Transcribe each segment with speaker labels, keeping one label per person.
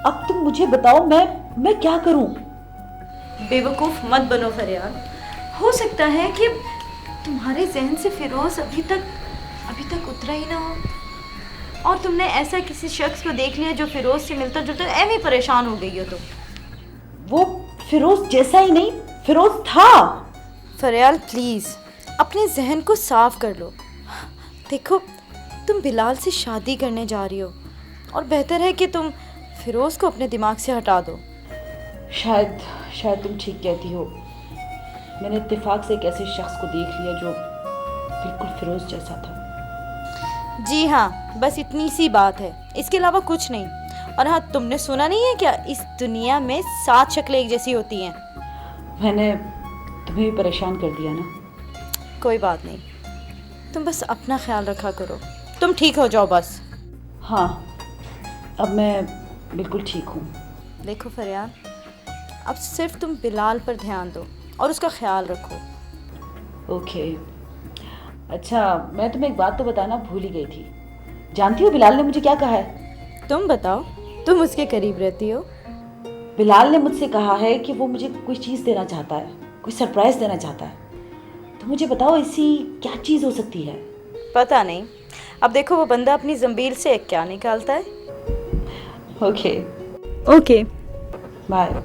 Speaker 1: अब तुम मुझे बताओ मैं क्या करूं?
Speaker 2: बेवकूफ़ मत बनो फरियाद। हो सकता है कि तुम्हारे जहन से फिरोज अभी तक उतरा ही ना हो और तुमने ऐसा किसी शख्स को देख लिया जो फिरोज से मिलता जुलता एवं परेशान हो गई हो तुम।
Speaker 1: वो फिरोज जैसा ही नहीं, फिरोज था।
Speaker 2: फरियाल प्लीज़ अपने जहन को साफ कर लो। देखो तुम बिलाल से शादी करने जा रही हो और बेहतर है कि तुम फिरोज को अपने दिमाग से हटा दो।
Speaker 1: शायद तुम ठीक कहती हो। मैंने इत्तेफाक से एक ऐसे शख्स को देख लिया जो बिल्कुल फिरोज जैसा था।
Speaker 2: जी हाँ, बस इतनी सी बात है, इसके अलावा कुछ नहीं। और हाँ, तुमने सुना नहीं है क्या इस दुनिया में 7 शक्लें एक जैसी होती हैं?
Speaker 1: मैंने तुम्हें भी परेशान कर दिया ना?
Speaker 2: कोई बात नहीं, तुम बस अपना ख्याल रखा करो। तुम ठीक हो जाओ बस।
Speaker 1: हाँ, अब मैं बिल्कुल ठीक हूँ।
Speaker 2: देखो फरियाद, अब सिर्फ तुम बिलाल पर ध्यान दो और उसका ख्याल रखो।
Speaker 1: ओके। अच्छा, मैं तुम्हें एक बात तो बताना भूल ही गई थी। जानती हो बिलाल ने मुझे क्या कहा है?
Speaker 2: तुम बताओ, तुम उसके करीब रहती हो।
Speaker 1: बिलाल ने मुझसे कहा है कि वो मुझे कोई चीज़ देना चाहता है, कोई सरप्राइज़ देना चाहता है। तो मुझे बताओ ऐसी क्या चीज़ हो सकती है?
Speaker 2: पता नहीं, अब देखो वो बंदा अपनी ज़ंबील से क्या निकालता है।
Speaker 1: Okay, bye.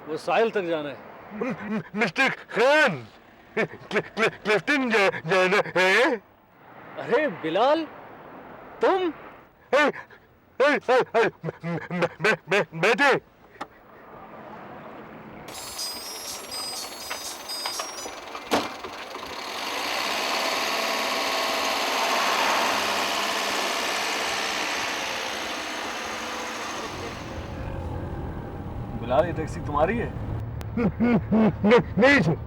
Speaker 3: वो साहिल तक जाना है।
Speaker 4: मिस्टर खान, क्लिफ्टन जाना है।
Speaker 3: अरे बिलाल, तुम?
Speaker 4: बैठे।
Speaker 3: बिलाल, ये टैक्सी तुम्हारी है?
Speaker 4: नहीं सर,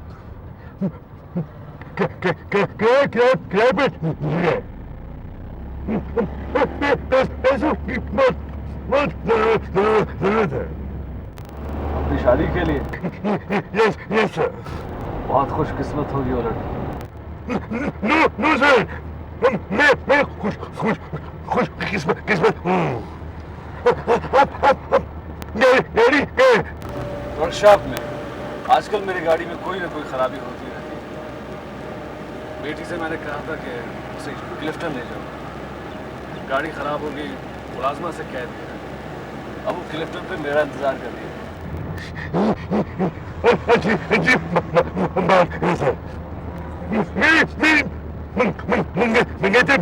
Speaker 4: क्या पे पैसों की बहुत जरूरत है।
Speaker 3: अपनी शादी के लिए?
Speaker 4: Yes sir.
Speaker 3: बहुत खुशकिस्मत होगी वो लड़की।
Speaker 4: नो सर, मैं खुश किस्मत हूँ। गाड़ी
Speaker 3: वर्कशॉप में आजकल मेरी गाड़ी में कोई ना कोई खराबी होती रहती है। बेटी से मैंने कहा था कि उसे क्लिफ्टन ले जाओ। गाड़ी खराब हो गई, मुलाजमा से कह दिया। अब वो क्लिफ्टन पे मेरा इंतजार कर रही है।
Speaker 4: जी बात है सर। मंगेते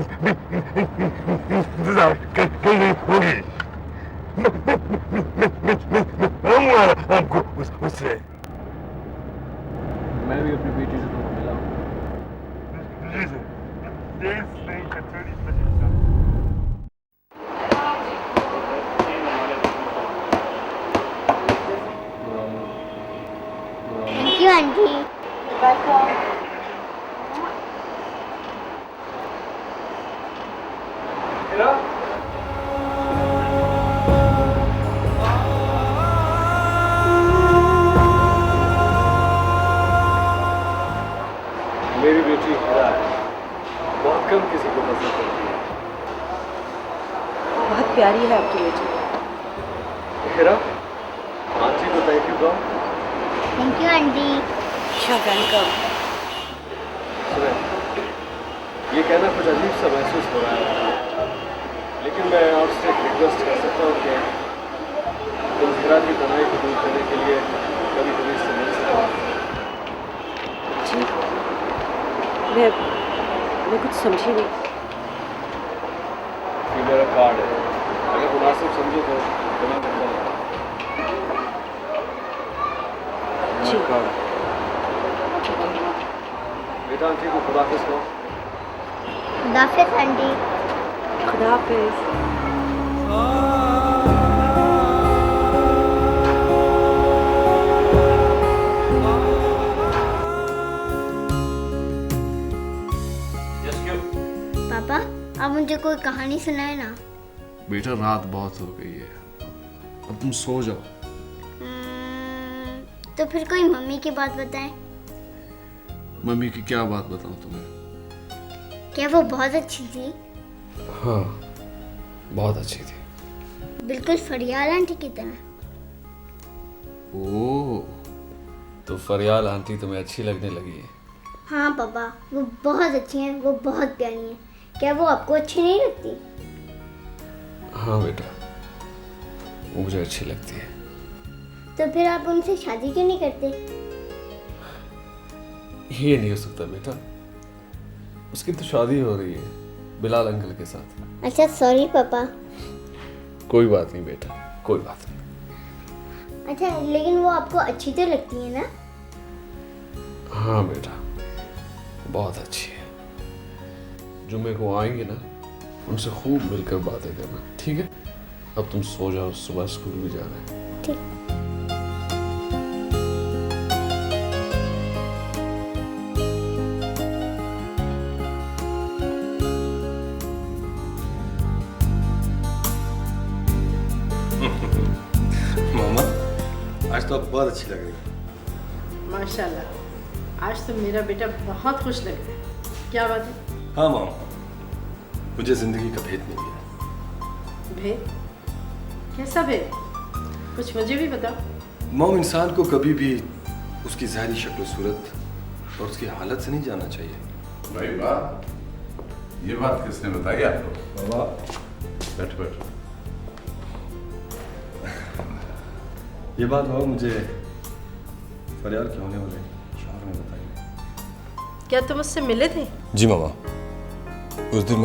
Speaker 4: इंतजार करनी होगी। आपको उससे
Speaker 3: मैं भी अपनी बेटी से तुम्हें मिला हूँ।
Speaker 4: जी सर।
Speaker 5: Thank you aunty.
Speaker 3: मेरी बेटी हिरा है, बहुत कम किसी को पसंद करती है।
Speaker 1: बहुत प्यारी है आपकी बेटी।
Speaker 3: हिरा, आंटी को थैंक यू कहो।
Speaker 5: Thank you aunty.
Speaker 1: वेलकम।
Speaker 3: सुने, ये कहना कुछ अजीब सा महसूस हो रहा है, लेकिन मैं आपसे एक रिक्वेस्ट कर सकता हूँ कि तुम हिरा की तनाई को दूर करने के लिए कभी कभी इससे मिल सकते हो।
Speaker 1: जी, मैं कुछ समझी नहीं।
Speaker 3: ये मेरा कार्ड है, अगर मुनासिब समझो तो मैं करता हूँ।
Speaker 1: जी।
Speaker 3: कार्ड बेटा, आंटी को खुदाफिज कहो।
Speaker 5: खुदाफिज आंटी।
Speaker 1: खुदा हाफिज।
Speaker 5: मुझे कोई कहानी सुनाए ना।
Speaker 3: बेटा रात बहुत हो गई है, अब तुम सो जाओ।
Speaker 5: तो फिर कोई मम्मी की बात बताएं।
Speaker 3: मम्मी की क्या बात बताऊं तुम्हें?
Speaker 5: क्या वो बहुत अच्छी थी?
Speaker 3: हाँ, बहुत अच्छी थी।
Speaker 5: बिल्कुल फरियाल आंटी की तरह।
Speaker 3: ओह, तो फरियाल आंटी तुम्हें अच्छी लगने लगी है?
Speaker 5: हाँ पापा, वो बहुत अच्छी हैं, वो बहुत प्यारी हैं। क्या वो आपको अच्छी नहीं लगती?
Speaker 3: हाँ बेटा, वो मुझे अच्छी लगती है।
Speaker 5: तो फिर आप उनसे शादी क्यों नहीं करते?
Speaker 3: ये नहीं हो सकता बेटा, उसकी तो शादी हो रही है बिलाल अंकल के साथ।
Speaker 5: अच्छा सॉरी पापा।
Speaker 3: कोई बात नहीं बेटा, कोई बात नहीं।
Speaker 5: अच्छा लेकिन वो आपको अच्छी तो लगती है ना?
Speaker 3: हाँ बेटा, बहुत अच्छी है। जुम्मे को आएंगे ना, उनसे खूब मिलकर बातें करना, ठीक है? अब तुम सो जाओ, सुबह स्कूल भी जाना है।
Speaker 5: ठीक।
Speaker 6: मामा, आज तो आप बहुत अच्छी लग रही हैं।
Speaker 7: माशाल्लाह, आज तो मेरा बेटा बहुत खुश लग रहा है। क्या बात है?
Speaker 6: हाँ मामा, मुझे जिंदगी का भेद मिल गया।
Speaker 7: भेद? कैसा भेद? कुछ मुझे भी बताओ।
Speaker 6: मॉम, इंसान को कभी भी उसकी ज़ाहिरी शक्ल सूरत और उसकी हालत से नहीं जानना चाहिए।
Speaker 8: भाई वाह, ये बात किसने बताई आपको?
Speaker 6: बाबा,
Speaker 8: बैठ बैठ।
Speaker 6: ये बात बाबा मुझे फरियाल के होने वाले शौहर ने बताई।
Speaker 7: क्या तुम उससे मिले थे?
Speaker 6: जी मामा, उस दिन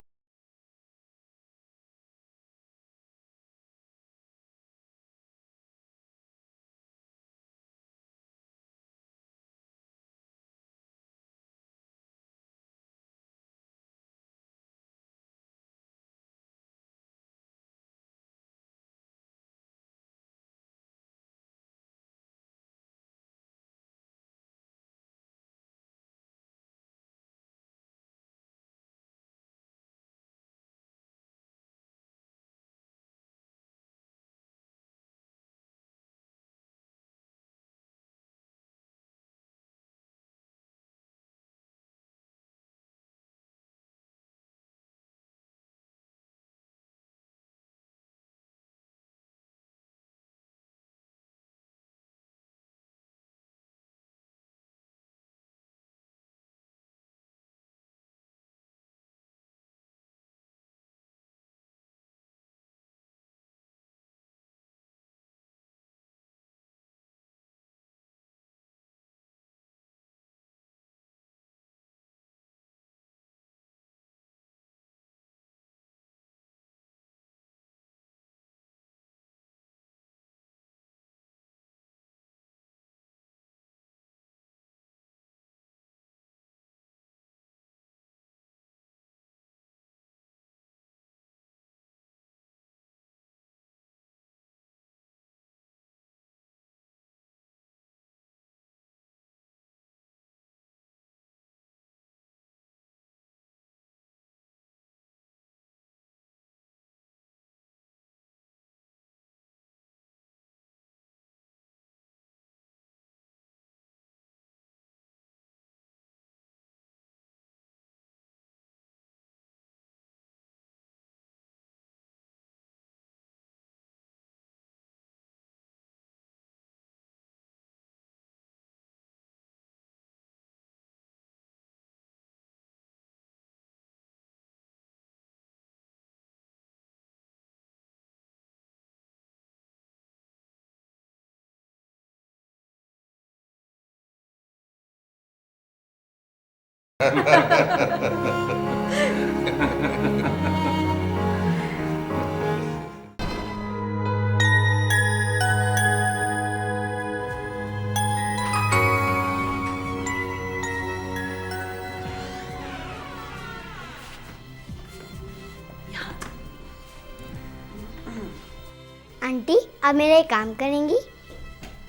Speaker 5: आंटी आप मेरा एक काम करेंगी?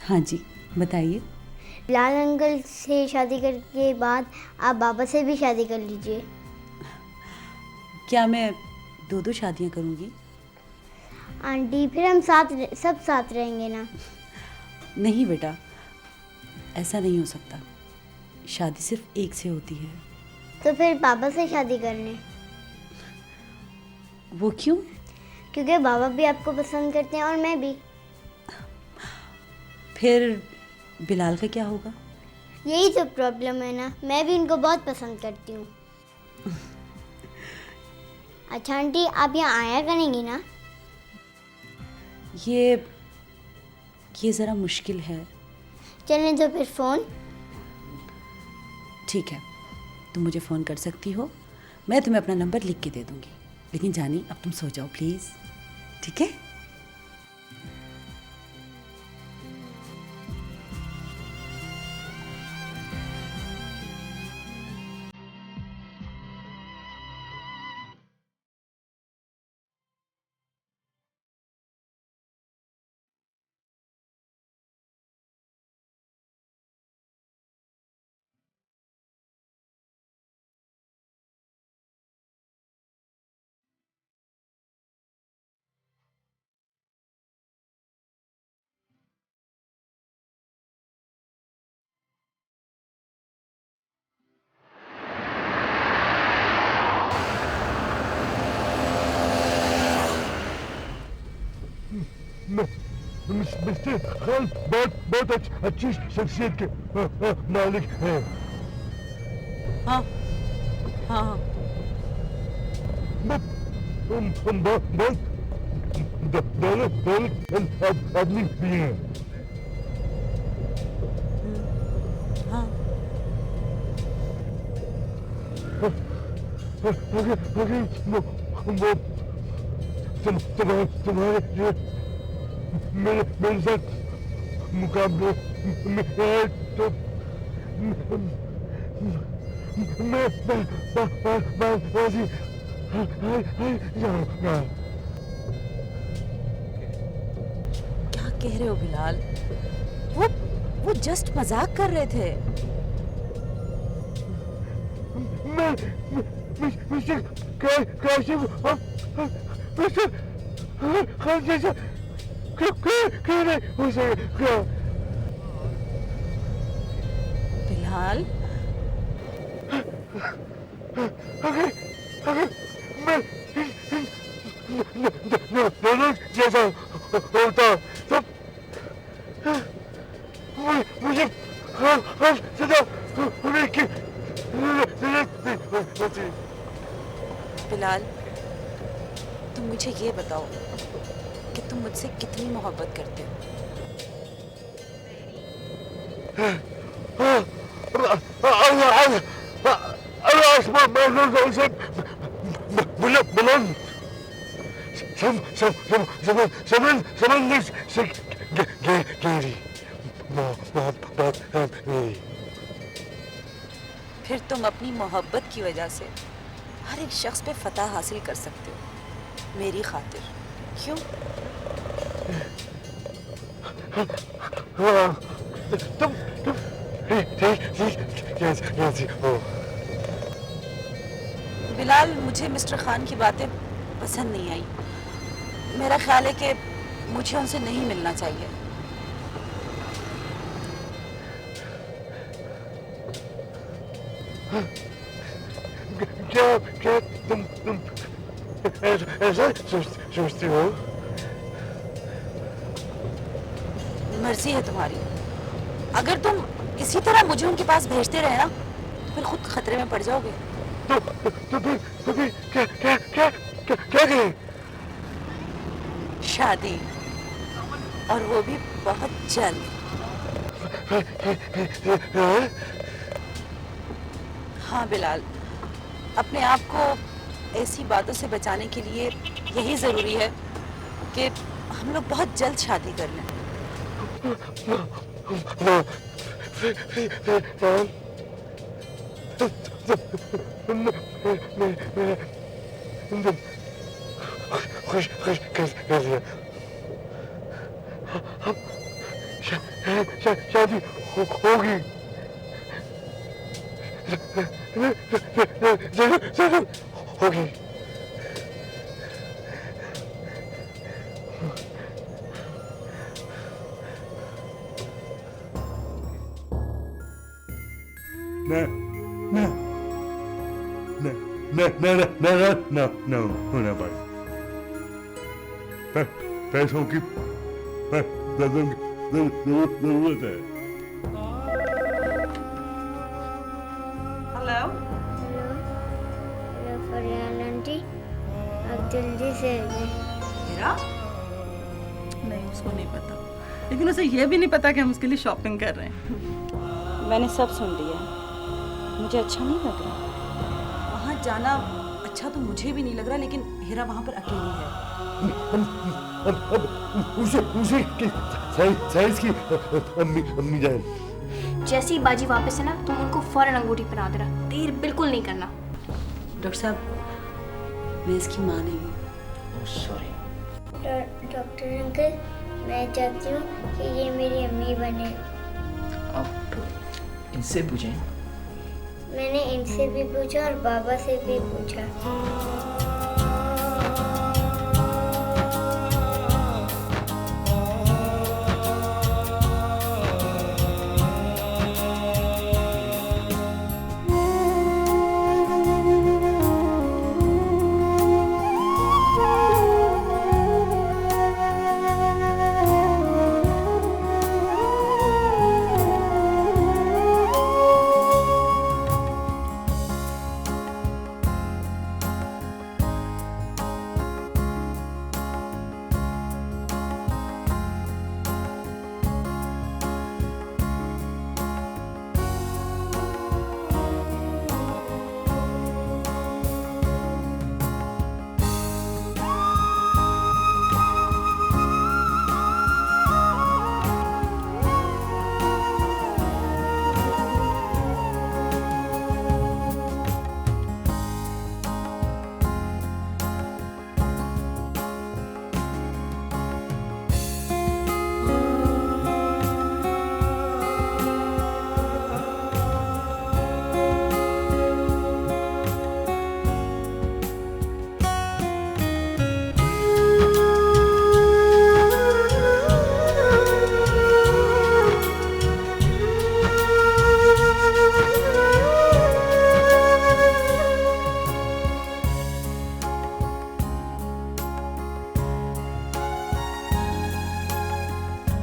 Speaker 1: हाँ जी, बताइए।
Speaker 5: बिलाल अंकल से शादी करके बाद आप बाबा से भी शादी कर लीजिए।
Speaker 1: क्या मैं 2 शादियां करूंगी?
Speaker 5: आंटी फिर हम सब साथ रहेंगे ना।
Speaker 1: नहीं बेटा, ऐसा नहीं हो सकता। शादी सिर्फ एक से होती है।
Speaker 5: तो फिर पापा से शादी करने।
Speaker 1: वो क्यों?
Speaker 5: क्योंकि बाबा भी आपको पसंद करते हैं और मैं भी।
Speaker 1: फिर बिलाल का क्या होगा?
Speaker 5: यही तो प्रॉब्लम है ना, मैं भी इनको बहुत पसंद करती हूँ। अच्छा आंटी, आप यहाँ आया करेंगी ना?
Speaker 1: ये ज़रा मुश्किल है।
Speaker 5: चलें तो फिर फ़ोन।
Speaker 1: ठीक है, तुम मुझे फ़ोन कर सकती हो, मैं तुम्हें अपना नंबर लिख के दे दूँगी। लेकिन जानी, अब तुम सो जाओ प्लीज़, ठीक है?
Speaker 4: मिस्टर खान बहुत अच्छी शख्सियत के मालिक हैं।
Speaker 1: हाँ हाँ हाँ।
Speaker 4: बहुत दौलत आदमी भी हैं।
Speaker 1: हाँ।
Speaker 4: अगर वो तुम्हारे लिए मेरे साथ मुकाबले में है तो मैं बाजी जाऊंगा।
Speaker 1: क्या कह रहे हो बिलाल? वो जस्ट मजाक कर रहे थे।
Speaker 4: मैं मिस्टर काशिफ मिस्टर खान जैसा क्यों नहीं हो सकेगा?
Speaker 1: बिलाल,
Speaker 4: अगर मैं दोनों जैसा होता तो मुझे हर सजा होने की जरूरत होती।
Speaker 1: बिलाल, तुम मुझे ये बताओ कि तुम मुझसे कितनी मोहब्बत करते हो?
Speaker 4: बुलंद समंदर से गहरी मोहब्बत है मेरी।
Speaker 1: फिर तुम अपनी मोहब्बत की वजह से हर एक शख्स पे फतह हासिल कर सकते हो मेरी खातिर, क्यों?
Speaker 4: तुम कैसे हो?
Speaker 1: बिलाल, मुझे मिस्टर खान की बातें पसंद नहीं आई। मेरा ख्याल है कि मुझे उनसे नहीं मिलना चाहिए।
Speaker 4: क्या तुम ऐसा सोचती हो?
Speaker 1: मर्जी है तुम्हारी। अगर तुम इसी तरह मुझे उनके पास भेजते रहे ना तो फिर खुद खतरे में पड़ जाओगे।
Speaker 4: तो फिर क्या करें?
Speaker 1: शादी, और वो भी बहुत जल्द। हाँ बिलाल, अपने आप को ऐसी बातों से बचाने के लिए यही ज़रूरी है कि हम लोग बहुत जल्द शादी कर लें।
Speaker 4: खुश कर दिया। शादी होगी जरूर होगी। No, no, no, no, no, no, no, no, no, होना पाए। पैसों की जरूरत है।
Speaker 1: हेलो
Speaker 5: हेलो फरियान आंटी, आप जल्दी से आ जाएं।
Speaker 1: हीरा? नहीं, उसको नहीं पता, लेकिन उसे ये भी नहीं पता कि हम उसके लिए शॉपिंग कर रहे हैं।
Speaker 2: मैंने सब सुन लिया, मुझे अच्छा नहीं लग रहा।
Speaker 1: वहाँ जाना अच्छा तो मुझे भी नहीं लग रहा, लेकिन हीरा वहाँ पर अकेली है।
Speaker 4: उसे साइज की अम्मी जान।
Speaker 9: जैसी बाजी वापस है ना, तुम उनको फौरन अंगूठी पहना देना, देर बिल्कुल नहीं करना।
Speaker 1: डॉक्टर साहब, मैं इसकी माँ नहीं हूँ।
Speaker 3: सॉरी।
Speaker 5: डॉक्टर अंकल, मैं चाहती हूँ कि ये मेरी अम्मी बने।
Speaker 10: आप इनसे पूछें।
Speaker 5: मैंने इनसे भी पूछा और बाबा से भी पूछा।